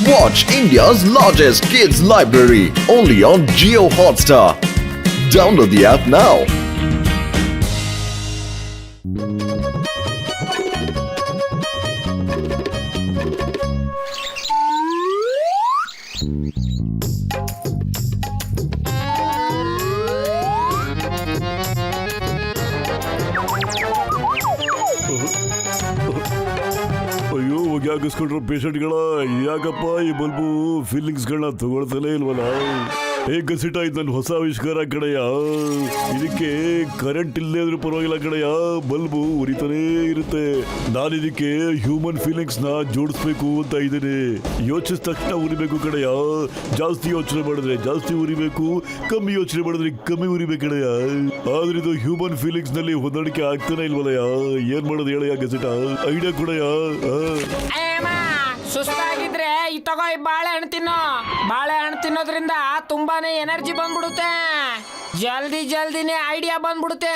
Watch India's largest kids library only on Jio Hotstar. Download the app now. ಅಯ್ಯೋ ಯಾಕಿಸ್ಕೊಂಡ್ರು ಪೇಷಂಟ್ಗಳ ಯಾಕಪ್ಪ ಈ bulb ಫೀಲಿಂಗ್ಸ್ಗಳನ್ನ ತಗೊಳ್ತಾನೆ ಇಲ್ವಲ್ಲ? ಗಸಿಟ ಇದು ನನ್ನ ಹೊಸ ಆವಿಷ್ಕಾರ ಕಡೆಯ. ಇದಕ್ಕೆ ಕರೆಂಟ್ ಇಲ್ಲದೆ ಆದ್ರೂ ಪರವಾಗಿಲ್ಲ ಕಡೆಯ, ಬಲ್ಬು ಉರಿತಾನೇ ಇರುತ್ತೆ. ನಾನು ಇದಕ್ಕೆ ಹ್ಯೂಮನ್ ಫೀಲಿಂಗ್ಸ್ ನ ಜೋಡಿಸ್ಬೇಕು ಅಂತ ಇದ್ದೇನೆ. ಯೋಚಿಸಿದ ತಕ್ಷಣ ಉರಿಬೇಕು ಕಡೆಯ. ಜಾಸ್ತಿ ಯೋಚನೆ ಮಾಡಿದ್ರೆ ಜಾಸ್ತಿ ಉರಿಬೇಕು, ಕಮ್ಮಿ ಯೋಚನೆ ಮಾಡಿದ್ರೆ ಕಮ್ಮಿ ಉರಿಬೇಕು ಕಡೆಯ. ಆದ್ರೆ ಇದು ಹ್ಯೂಮನ್ ಫೀಲಿಂಗ್ಸ್ ನಲ್ಲಿ ಹೊಂದಾಣಿಕೆ ಆಗ್ತಾನೆ ಇಲ್ವಲ್ಲಯ್ಯ. ಏನ್ ಮಾಡೋದು ಹೇಳಯ್ಯ ಗಸಿಟ, ಐಡಿಯಾ ಕೊಡಯ್ಯ. ಸುಸ್ತಾಗಿದ್ರೆ ಈ ತಗೋ ಈ ಬಾಳೆಹಣ್ಣು ತಿನ್ನೋ. ಬಾಳೆಹಣ್ಣು ತಿನ್ನೋದ್ರಿಂದ ತುಂಬಾನೇ ಎನರ್ಜಿ ಬಂದ್ಬಿಡುತ್ತೆ. ಜಲ್ದಿನೇ ಐಡಿಯಾ ಬಂದ್ಬಿಡುತ್ತೆ.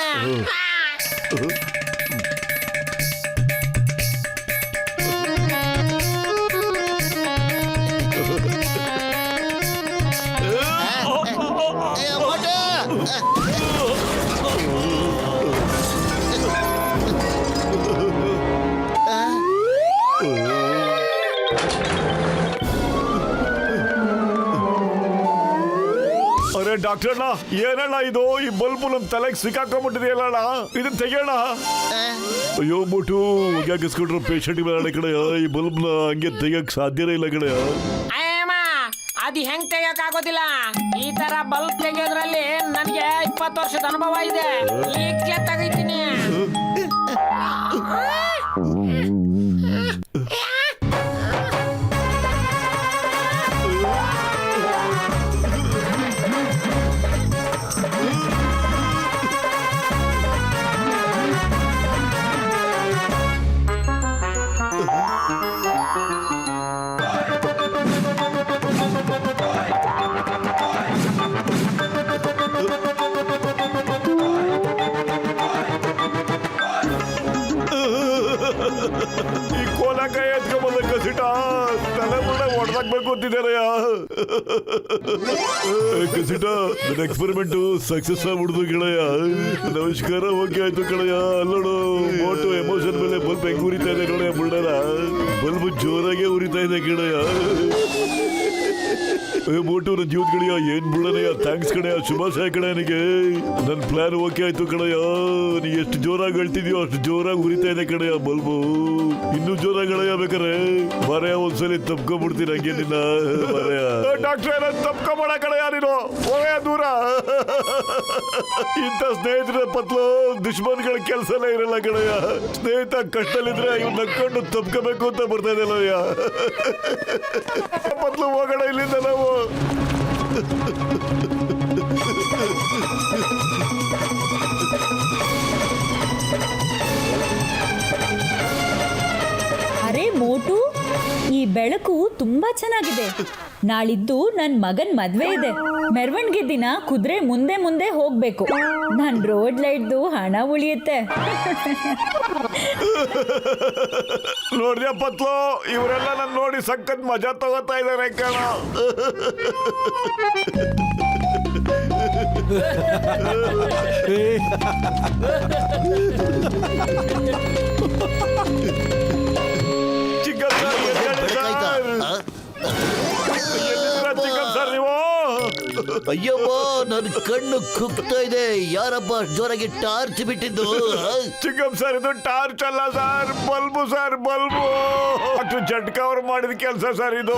ಅರೆ ಡಾಕ್ಟರ್ ಅಣ್ಣ, ಏನಣ್ಣ ಇದು? ಈ ಬಲ್ಬು ನಮ್ ತಲೆಗೆ ಸಿಕ್ಕಾಕೊಂಡ್ಬಿಟ್ಟಿದೆಯಲ್ಲ, ಇದನ್ನ ತೆಗಿಯೋಣ. ಅಯ್ಯೋ ಮೋಟು ಯಾಕಿಸ್ಕೊಂಡ್ರು ಪೇಷಂಟ್ ಕಡೆ. ಈ ಬಲ್ಬ್ ನ ಹಂಗೆ ತೆಗಿಯಕ್ ಸಾಧ್ಯನೇ ಇಲ್ಲ ಕಡೆ. ಅದು ಹೆಂಗ್ ತೆಗಿಯೋಕ್ಕಾಗೋದಿಲ್ಲ. ಈ ತರ ಬಲ್ಬ್ ತೆಗಿಯೋದ್ರಲ್ಲಿ ನನಗೆ 20 ವರ್ಷದ ಅನುಭವ ಇದೆ. ಈಗಲೇ ತೆಗಿತೀನಿ. ಈ ಕೋಲ ಕೈ ಎತ್ಕೊಂಬಂದ ಕಸಿಟ ತಲೆ ಮುಳ್ಳ ಹೊಡೆದಾಕ್ಬೇಕು ಅಂತಿದ್ದಾರಯ್ಯ. ಕಸಿಟ ನನ್ನ ಎಕ್ಸ್ಪೆರಿಮೆಂಟ್ ಸಕ್ಸಸ್ ಆಗ್ಬಿಡ್ದು ಗೆಳೆಯ. ನಮಸ್ಕಾರ, ಓಕೆ ಆಯ್ತು ಕಳೆಯ. ಅಲ್ಲೋಡು ಮೋಟು ಎಮೋಷನ್ ಮೇಲೆ ಬಲ್ಬ್ ಹೆಂಗ್ ಉರಿತಾ ಇದೆ ನೋಡ. ಬುಳ್ಳರ ಬಲ್ಬ್ ಜೋರಾಗೆ ಉರಿತಾ ಇದೆ ಗೆಳೆಯ. ಮೋಟು ನನ್ನ ಜೀವದ ಕಡೆಯ, ಏನ್ ಬಿಡನೆಯ, ಥ್ಯಾಂಕ್ಸ್ ಕಡೆಯ, ಶುಭಾಶಯ ಕಡೆ. ನನಗೆ ನನ್ನ ಪ್ಲಾನ್ ಓಕೆ ಆಯ್ತು ಕಡೆಯ. ನೀ ಎಷ್ಟು ಜೋರಾಗಿ ಹೇಳ್ತಿದ್ಯೋ ಅಷ್ಟು ಜೋರಾಗಿ ಉರಿತಾ ಇದೆ ಕಡೆಯ ಬಲ್ಬು. ಇನ್ನೂ ಜೋರಾಗಿ ಗೆಳೆಯ ಬೇಕಾರೆ ಬರೆಯ ಒಂದ್ಸಲಿ ತಪ್ಕೊಂಡ್ಬಿಡ್ತೀನಿ ಹಂಗೆ ನಿನ್ನ ಬರೆಯ. ಡಾಕ್ಟ್ರ ತಪ್ಕೊಂಬೇಡ ಕಡೆಯ, ನೀನು ಹೋಗೇ ದೂರ. ಇಂಥ ಸ್ನೇಹಿತರ ಪತ್ಲು ದುಶ್ಮನ್ಗಳ ಕೆಲಸನೇ ಇರಲ್ಲ ಕಡೆಯ. ಸ್ನೇಹಿತ ಕಷ್ಟದಲ್ಲಿದ್ರೆ ಇವ್ ನಕ್ಕೊಂಡು ತಪ್ಕೋಬೇಕು ಅಂತ ಬರ್ತಾ ಇದೆಯಲ್ಲ ಪತ್ಲು. ಹೋಗೋಣ ಇಲ್ಲಿಂದ ನಾವು. ಅರೆ ಮೋಟು, ಈ ಬೆಳಕು ತುಂಬಾ ಚೆನ್ನಾಗಿದೆ. ನಾಳಿದ್ದು ನನ್ನ ಮಗನ್ ಮದ್ವೆ ಇದೆ. ಮೆರವಣಿಗೆ ದಿನ ಕುದುರೆ ಮುಂದೆ ಮುಂದೆ ಹೋಗ್ಬೇಕು. ನನ್ ರೋಡ್ ಲೈಟ್ದು ಹಣ ಉಳಿಯುತ್ತೆ. ನೋಡ್ದ್ಯಾ ಪತ್ಲು, ಇವರೆಲ್ಲ ನನ್ ನೋಡಿ ಸಖತ್ ಮಜಾ ತಗೋತಾ ಇದಾರೆ ಕಣ. ಚಿಕನ್ ಸರ್ ನೀವು? ಅಯ್ಯವ್ವ, ನನ್ನ ಕಣ್ಣು ಕುಗ್ತಾ ಇದೆ. ಯಾರಪ್ಪ ಜೋರಾಗಿ ಟಾರ್ಚ್ ಬಿಟ್ಟಿದ್ದು? ಚಿಕ್ಕಮ್ ಸರ್, ಇದು ಟಾರ್ಚ್ ಅಲ್ಲ ಸರ್, ಬಲ್ಬು ಸರ್, ಬಲ್ಬು. ಅಷ್ಟು ಜಟ್ಕ ಅವ್ರು ಮಾಡಿದ ಕೆಲಸ ಸರ್ ಇದು.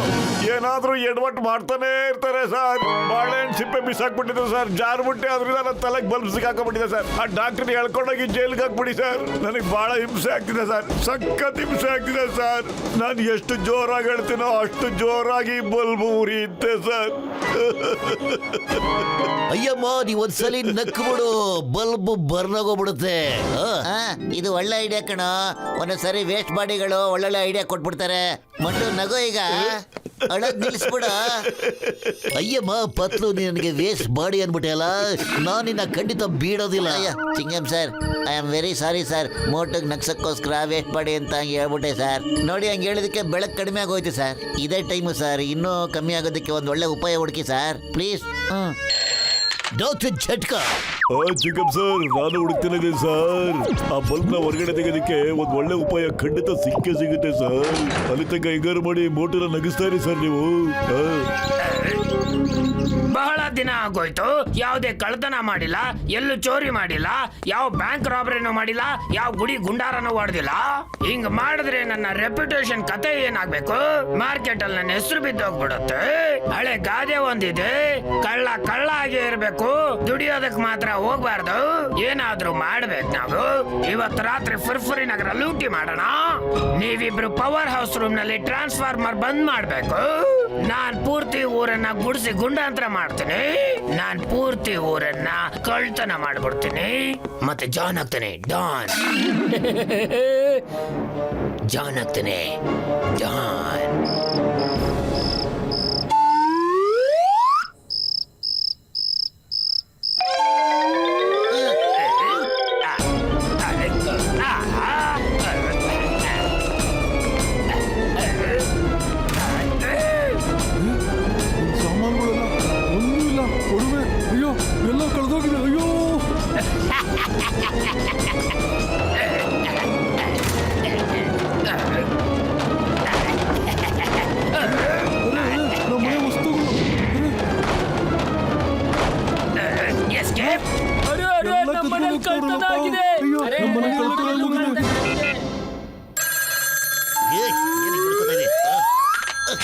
ಏನಾದ್ರೂ ಎಡವಟ್ಟು ಮಾಡ್ತಾನೆ ಇರ್ತಾರೆ ಸರ್. ಬಾಳೆಹಣ್ಣು ಸಿಪ್ಪೆ ಬಿಸಾಕ್ಬಿಟ್ಟಿದ್ರು ಸರ್, ಜಾರ್ಬಿಟ್ಟೆ. ಅದ್ರಿಂದ ನನ್ನ ತಲೆಗೆ ಬಲ್ಬ್ ಸಿಕ್ಕಾಕೊಂಡ್ಬಿಟ್ಟಿದೆ ಸರ್. ಆ ಡಾಕ್ಟರ್ ಹೇಳ್ಕೊಂಡೋಗಿ ಜೈಲ್ಗೆ ಹಾಕ್ಬಿಡಿ ಸರ್. ನನಗೆ ಬಹಳ ಹಿಂಸೆ ಆಗ್ತಿದೆ ಸರ್, ಸಖತ್ ಹಿಂಸೆ ಆಗ್ತಿದೆ ಸರ್. ನಾನು ಎಷ್ಟು ಜೋರಾಗಿ ಹೇಳ್ತೀನೋ ಅಷ್ಟು ಜೋರಾಗಿ ಬಲ್ಬು ಉರಿಯುತ್ತೆ ಸರ್. ಅಯ್ಯಮ್ಮ, ನೀವ್ ಒಂದ್ಸಲಿ ನಕ್ಬಿಡು, ಬಲ್ಬ್ ಬರ್ನಾಗೋಗ್ಬಿಡುತ್ತೆ. ಇದು ಒಳ್ಳೆ ಐಡಿಯಾ ಕಣ. ಒಂದೊಂದ್ಸರಿ ವೇಸ್ಟ್ ಬಾಡಿಗಳು ಒಳ್ಳೊಳ್ಳೆ ಐಡಿಯಾ ಕೊಟ್ಬಿಡ್ತಾರೆ. ಮಟ್ಟು ನಗೋ ಈಗ. ಅಳದ್ ನಿಲ್ಲಿಸ್ಬಿಡ. ಅಯ್ಯಮ್ಮ ಪತ್ಲು, ನಿನಗೆ ವೇಸ್ಟ್ ಬಾಡಿ ಅನ್ಬಿಟ್ಟೆಲ್ಲ. ನಾನು ನಿನ್ನ ಖಂಡಿತ ಬೀಳೋದಿಲ್ಲ. ಅಯ್ಯ ಚಿಂಗಮ್ sir, I am very sorry sir. ಮೋಟಗ್ ನಗ್ಸಕ್ಕೋಸ್ಕರ ವೇಸ್ಟ್ ಮಾಡಿ ಅಂತ ಹಂಗೆ ಹೇಳ್ಬಿಟ್ಟೆ ಸರ್. ನೋಡಿ ಹಂಗೆ ಹೇಳಿದಕ್ಕೆ ಬೆಳಕು ಕಡಿಮೆ ಆಗೋಯ್ತು ಸರ್. ಇದೇ ಟೈಮು ಸರ್, ಇನ್ನೂ ಕಮ್ಮಿ ಆಗೋದಕ್ಕೆ ಒಂದು ಒಳ್ಳೆ ಉಪಾಯ ಹುಡುಕಿ ಸರ್ ಪ್ಲೀಸ್. ಡಾಕ್ಟರ್ ಝಟ್ಕ. ಚಿಕ್ಕಂ ಸರ್, ನಾನು ಹುಡುಕ್ತಿದ್ದೀನಿ ಸರ್. ಆ ಬಲ್ಬ್ನ ಹೊರಗಡೆ ತೆಗೆದಕ್ಕೆ ಒಂದು ಒಳ್ಳೆ ಉಪಾಯ ಖಂಡಿತ ಸಿಗುತ್ತೆ ಸರ್. ಅಲ್ಲಿ ತನಕ ಹೆಂಗಾರು ಮಾಡಿ ಮೋಟರ್ನ ನಗಿಸ್ತಾ ಇರಿ ಸರ್ ನೀವು. ಬಹಳ ದಿನ ಆಗೋಯ್ತು, ಯಾವುದೇ ಕಳ್ತನ ಮಾಡಿಲ್ಲ, ಎಲ್ಲೂ ಚೋರಿ ಮಾಡಿಲ್ಲ, ಯಾವ ಬ್ಯಾಂಕ್ ರಾಬರಿನೂ ಮಾಡಿಲ್ಲ, ಯಾವ ಗುಡಿ ಗುಂಡಾರನೂ ಹೊಡೆದಿಲ್ಲ. ಹಿಂಗ್ ಮಾಡಿದ್ರೆ ನನ್ನ ರೆಪ್ಯುಟೇಷನ್ ಕತೆ ಏನಾಗ್ಬೇಕು? ಮಾರ್ಕೆಟ್ ಅಲ್ಲಿ ನನ್ನ ಹೆಸರು ಬಿದ್ದೋಗ್ಬಿಡುತ್ತೆ. ಹಳೆ ಗಾದೆ ಒಂದಿದೆ, ಕಳ್ಳ ಕಳ್ಳ ಆಗೇ ಇರ್ಬೇಕು, ದುಡಿಯೋದಕ್ ಮಾತ್ರ ಹೋಗ್ಬಾರ್ದು. ಏನಾದ್ರೂ ಮಾಡ್ಬೇಕು ನಾವು. ಇವತ್ತು ರಾತ್ರಿ ಫುರ್ಫುರಿ ನಗರ ಲೂಟಿ ಮಾಡೋಣ. ನೀವಿಬ್ರು ಪವರ್ ಹೌಸ್ ರೂಮ್ ನಲ್ಲಿ ಟ್ರಾನ್ಸ್ಫಾರ್ಮರ್ ಬಂದ್ ಮಾಡ್ಬೇಕು. ನಾನ್ ಪೂರ್ತಿ ಊರನ್ನ ಗುಡಿಸಿ ಗುಂಡಾಂತರ ಮಾಡ್ತೀನಿ. ನಾನ್ ಪೂರ್ತಿ ಊರನ್ನ ಕಳ್ತನ ಮಾಡ್ಬಿಡ್ತೀನಿ. ಮತ್ತೆ ಜಾನ್ ಆಗ್ತಾನೆ ಡಾನ್. ಜಾನ್ ಆಗ್ತಾನೆ ಡಾನ್. ಸಾಮಾನುಗಳೆಲ್ಲ ಒಂದೂ ಇಲ್ಲ. ಒಡವೆ ಅಯ್ಯೋ ಎಲ್ಲ ಕಳೆದೋಗಿದೆ. ಅಯ್ಯೋ ನಮ್ಮ ಮನೆ ವಸ್ತುಗಳು. Escape. ಎಲ್ಲ ಕಳ್ತನ ಆಗಿದೆ. ಅಯ್ಯೋ ನಮ್ಮ ಮನೆ ಕಳ್ತನ ಆಗಿದೆ.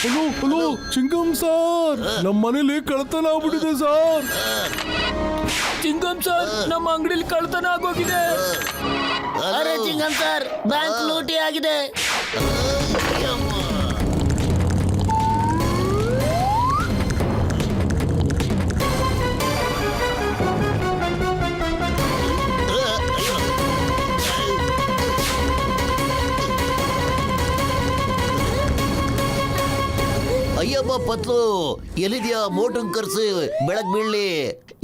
ಹಲೋ ಹಲೋ ಚಿಂಗಮ್ ಸರ್, ನಮ್ಮ ಮನೇಲಿ ಕಳ್ತನ ಆಗ್ಬಿಟ್ಟಿದೆ ಸರ್. ಚಿಂಗಮ್ ಸರ್, ನಮ್ಮ ಅಂಗಡಿಲಿ ಕಳ್ತನ ಆಗೋಗಿದೆ. ಅರೆ ಚಿಂಗಮ್ ಸರ್, ಬ್ಯಾಂಕ್ ಲೂಟಿ ಆಗಿದೆ. ಅಯ್ಯಮ್ಮ ಪತ್ಲು, ಎಲ್ಲಿದ್ಯಾ? ಮೋಟರ್ ಕರ್ಸಿ ಬೆಳಕ್ ಬೀಳ್ಲಿ.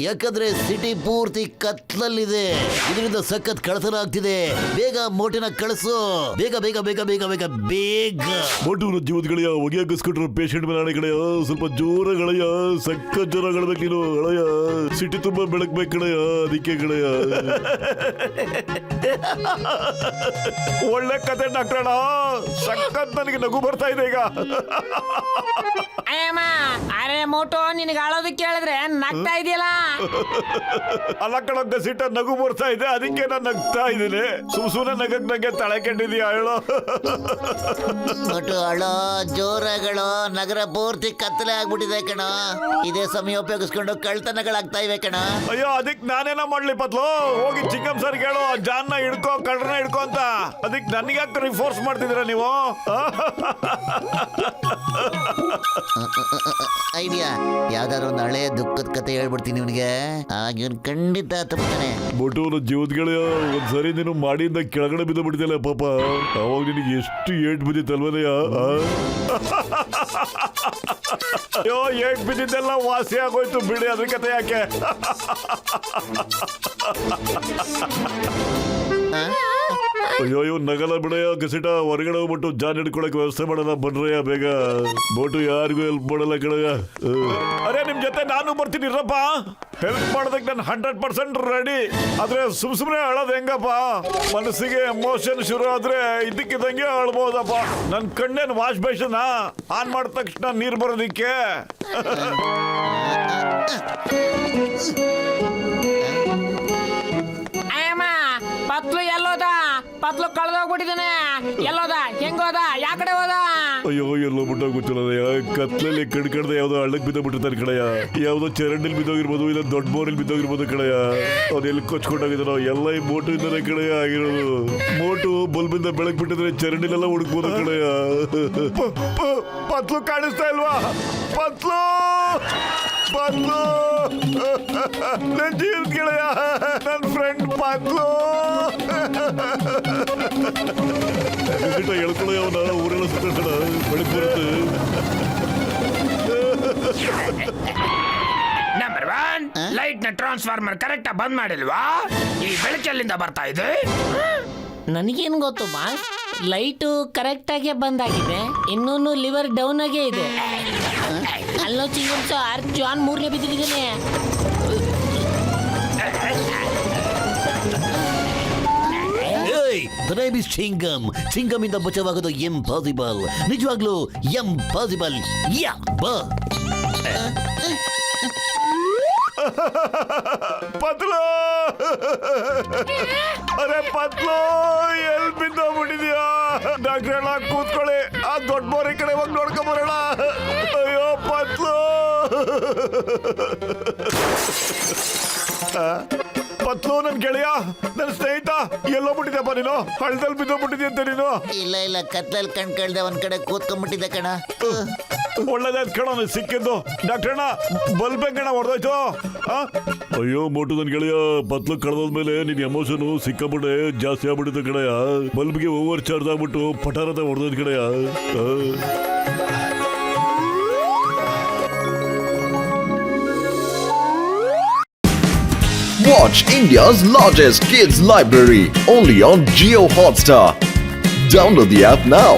ಯಾಕಂದ್ರೆ ಸಿಟಿ ಪೂರ್ತಿ ಕತ್ಲಲ್ಲಿದೆ. ಇದರಿಂದ ಸಖತ್ ಕಳ್ತನ ಆಗ್ತಿದೆ. ಬೇಗ ಮೋಟಿನ ಕಳಿಸು. ಬೇಗ ಬೇಗ ಬೇಗ ಬೇಗ ಬೇಗ ಬೇಗ. ಮೋಟೂರ ಜೀವದ ಗೆಳೆಯ, ಹೊಗೆಯಾಗಿಸ್ಕೊಂಡ್ರೆ ಪೇಷಂಟ್ ಮೇಲೆ ಹಣೆ ಗೆಳೆಯ. ಸ್ವಲ್ಪ ಜೋರ ಗೆಳೆಯ, ಸಕ್ಕ ಜೋರ ಗೆಳ್ಬೇಕು ನೀನು ಗೆಳೆಯ. ಸಿಟಿ ತುಂಬಾ ಬೆಳಗ್ಬೇಕು ಗೆಳೆಯ, ಅದಕ್ಕೆ ಗೆಳೆಯ. ಒಳ್ಳೆ ಕತೆ ಡಾಕ್ಟರ್, ಸಖತ್ ನನಗೆ ನಗು ಬರ್ತಾ ಇದೆ ಈಗ. ಅಯ್ಯಮ್ಮ, ಅರೆ ಮೋಟೋ, ನಿನಗೆ ಅಳೋದಕ್ಕೆ ಹೇಳಿದ್ರೆ ನಗ್ತಾ ಇದೆಯಲ್ಲ. ಅಲ್ಲ ಕಣಕ್ಕ, ಸಿಟ್ಟ ನಗು ಬರ್ತಾ ಇದೆ, ಅದಕ್ಕೆ ನಾನು ನಗ್ತಾ ಇದ್ದೀನಿ. ಸುಮ್ಸುನೆ ನಗಕ್ ನಂಗೆ ತಲೆ ಕೆಟ್ಟಿದ್ಯಾ ಹೇಳೋ. ಒಟ್ಟು ಅಳೋ ಜೋರಗಳು, ನಗರ ಪೂರ್ತಿ ಕತ್ತಲೆ ಆಗ್ಬಿಟ್ಟಿದೆ ಕಣ. ಇದೇ ಸಮಯ ಉಪಯೋಗಿಸ್ಕೊಂಡು ಕಳ್ತನಗಳಾಗ್ತಾ ಇವೆ ಕಣ. ಅಯ್ಯೋ, ಅದಕ್ಕೆ ನಾನೇನ ಮಾಡ್ಲಿ ಪತ್ಲು? ಹೋಗಿ ಚಿಕ್ಕಮ್ ಸರ್ ಹೇಳೋ, ಜಾನ್ನ ಹಿಡ್ಕೋ, ಕಳ್ಳರನ್ನ ಹಿಡ್ಕೋ ಅಂತ. ಅದಕ್ಕೆ ನನಗೆ ಯಾಕೆ ರಿಫೋರ್ಸ್ ಮಾಡ್ತಿದ್ದೀರಾ ನೀವು? ಐಡಿಯಾ, ಯಾವ್ದಾದ್ರು ಒಂದು ಹಳೆ ದುಃಖದ ಕತೆ ಹೇಳ್ಬಿಡ್ತೀನಿ ಇವನಿಗೆ, ಆಗ ಇವನ್ ಖಂಡಿತ ತಪ್ಪಾನೆ. ಬೊಟೋನ ಜೀವದ ಗೆಳೆಯ, ಒಂದ್ಸರಿ ನೀನು ಮಾಡಿಂದ ಕೆಳಗಡೆ ಬಿದ್ದು ಬಿಡ್ತಿಲ್ಲ ಪಾಪ. ಅವಾಗ ನಿನಗೆ ಎಷ್ಟು ಏಟ್ ಬಿದ್ದಿತ್ತಲ್ವದಯ್ಯ? ಅಯ್ಯೋ, ಏಟ್ ಬಿದ್ದಿದ್ದೆಲ್ಲ ವಾಸಿ ಆಗೋಯ್ತು ಬಿಡಿ, ಅದ್ರ ಕತೆ ಯಾಕೆ? ಅಯ್ಯೋ ನಗಲ ಬಿಡಯ್ಯ ಕಸಿಟ. ಹೊರಗಡೆ ಹೋಗ್ಬಿಟ್ಟು ಜಾನ್ ಹಿಡ್ಕೊಳಕ್ ವ್ಯವಸ್ಥೆ ಮಾಡೋಣ ಬನ್ರಯ್ಯ ಬೇಗ. ಬೋಟು ಯಾರಿಗೂ ಹೆಲ್ಪ್ ಮಾಡಲ್ಲ ಕಡೆಯ. ಅರೆ, ನಿಮ್ ಜೊತೆ ನಾನು ಬರ್ತೀನಿ ಇರಪ್ಪ. ಹೆಲ್ಪ್ ಮಾಡೋದಕ್ಕೆ ನಾನು 100% ರೆಡಿ. ಆದ್ರೆ ಸುಮ್ನೆ ಅಳೋದು ಹೆಂಗಪ್ಪ? ಮನಸ್ಸಿಗೆ ಎಮೋಷನ್ ಶುರು ಆದ್ರೆ ಇದಕ್ಕಿದಂಗೆ ಅಳ್ಬೋದಪ್ಪ. ನನ್ ಕಣ್ಣೇನು ವಾಶ್ ಬೇಷನ್ ಆನ್ ಮಾಡಿದ ತಕ್ಷಣ ನೀರ್ ಬರೋದಿಕ್ಕೆ. ಅಯ್ಯಮ್ಮ, ಪತ್ಲು ಎಲ್ಲೋದ? ಪತ್ಲು ಕಳ್ದೋಗ್ಬಿಟ್ಟಿದ್ದಾನೆ. ಎಲ್ಲೋದ? ಹೆಂಗೋದ? ಯಾ ಕಡೆ ಹೋದ? ಅಯ್ಯೋ, ಎಲ್ಲೋ ಬಿಟ್ಟ ಗೊತ್ತಿಲ್ಲ. ಕತ್ಲಲ್ಲಿ ಕಡ್ಕಡ್ದೆ ಯಾವ್ದೋ ಹಳ್ಳಕ್ ಬಿದ್ದೋಗ್ಬಿಟ್ಟಿರ್ತಾನೆ ಕಡೆಯ. ಯಾವ್ದೋ ಚರಂಡಿಲ್ ಬಿದ್ದೋಗಿರ್ಬೋದು, ಇಲ್ಲ ದೊಡ್ಡ ಬೋರಿಲ್ ಬಿದ್ದೋಗಿರ್ಬೋದು ಕಡೆಯ. ಅವ್ನು ಎಲ್ಲಿ ಕೊಚ್ಕೊಂಡೋಗಿದ್ದಾನೋ ಎಲ್ಲ ಈ ಮೋಟು ಇಂದನೇ ಕಡೆಯ ಆಗಿರೋದು. ಮೋಟು ಬಲ್ಬಿಂದ ಬೆಳಕ್ ಬಿಟ್ಟಿದ್ರೆ ಚರಂಡಿಲೆಲ್ಲ ಹುಡುಕ್ಬೋದು ಕಡೆಯ. ಪತ್ಲು ಕಾಣಿಸ್ತಾ ಇಲ್ವಾ? ಪತ್ಲು ಪತ್ಲು ನನ್ ಜೀವದ ಗೆಳೆಯ, ನನ್ ಫ್ರೆಂಡ್ ಪತ್ಲು. ಹೇಳ್ಕೊಳ್ಳೋ ಅವನ ಊರೆಲ್ಲ ಸುತ್ತ ಬೆಳಕು ಬರುತ್ತೆ. ನಂಬರ್ 1 ಲೈಟ್ ನ ಟ್ರಾನ್ಸ್ಫಾರ್ಮರ್ ಕರೆಕ್ಟ್ ಬಂದ್ ಮಾಡಿಲ್ವಾ? ಈ ಬೆಳಕೆಲ್ಲಿಂದ ಬರ್ತಾ ಇದೆ? ನನಗೇನು ಗೊತ್ತು ಬಾಸ್, ಲೈಟು ಕರೆಕ್ಟಾಗೆ ಬಂದಾಗಿದೆ, ಇನ್ನೂ ಲಿವರ್ ಡೌನ್ ಆಗೇ ಇದೆ. ಅಲ್ಲೋ ಚಿಂಗಮ್ ಸರ್, ಜಾನ್ 3ನೇ ಬಿದ್ದಿದ್ದಾನೆ. The name is ಚಿಂಗಮ್. ಚಿಂಗಮ್ ಇಂದ ಬಚಾವಾಗೋದು ಇಂಪಾಸಿಬಲ್, ನಿಜವಾಗ್ಲೂ ಇಂಪಾಸಿಬಲ್. ಯಾ ಬಾ. ಪತ್ಲು ಅರೆ ಪತ್ಲು ಎಲ್ ಬಿದ್ದೋಗ್ಬಿಟ್ಟಿದ್ಯಾ? ಡಾಕ್ಟ್ರ್ ಹೇಳ ಕೂತ್ಕೊಳ್ಳಿ, ಆ ದೊಡ್ಡ ಬೋರಿ ಕಡೆ ಹೋಗಿ ನೋಡ್ಕೊಂಬರೋಣ. ಅಯ್ಯೋ ಪತ್ಲು, ಪತ್ಲು ನನ್ ಗೆಳೆಯ, ನನ್ನ ಸ್ನೇಹಿತ ಎಲ್ಲೋಗ್ಬಿಟ್ಟಿದ್ಯಪ್ಪ ನೀನು? ಹಳ್ಳದಲ್ಲಿ ಬಿದ್ದೋಗ್ಬಿಟ್ಟಿದ್ಯ ಅಂತ ನೀನು? ಇಲ್ಲ ಕತ್ಲಲ್ಲಿ ಕಣ್ ಕೇಳ್ದೆ ಒಂದ್ ಕಡೆ ಕೂತ್ಕೊಂಡ್ಬಿಟ್ಟಿದ್ದೆ ಕಣ. ಒಳ್ಳೇದಾಯ್ತು ಕಣ ನೀನ್ ಸಿಕ್ಕಿದ್ದು. ಡಾಕ್ಟರ್ ಅಣ್ಣ ಬಲ್ಬ್ ಹೆಂಗಣ ಹೊಡೆದೋಯ್ತು? ಅಯ್ಯೋ ಮೋಟು ನನ್ ಗೆಳೆಯ, ಪತ್ಲು ಕಳೆದೋದ್ಮೇಲೆ ನಿನ್ ಎಮೋಷನ್ ಸಿಕ್ಕಾಬಿಟ್ಟೆ ಜಾಸ್ತಿ ಆಗ್ಬಿಟ್ಟಿತ್ತು ಕಡೆಯ. ಬಲ್ಬ್ಗೆ ಓವರ್ ಚಾರ್ಜ್ ಆಗ್ಬಿಟ್ಟು ಪಟಾರದ ಹೊಡೆದೋದ್ ಕಡೆಯ. Watch India's largest kids library only on Geo Hotstar. Download the app now.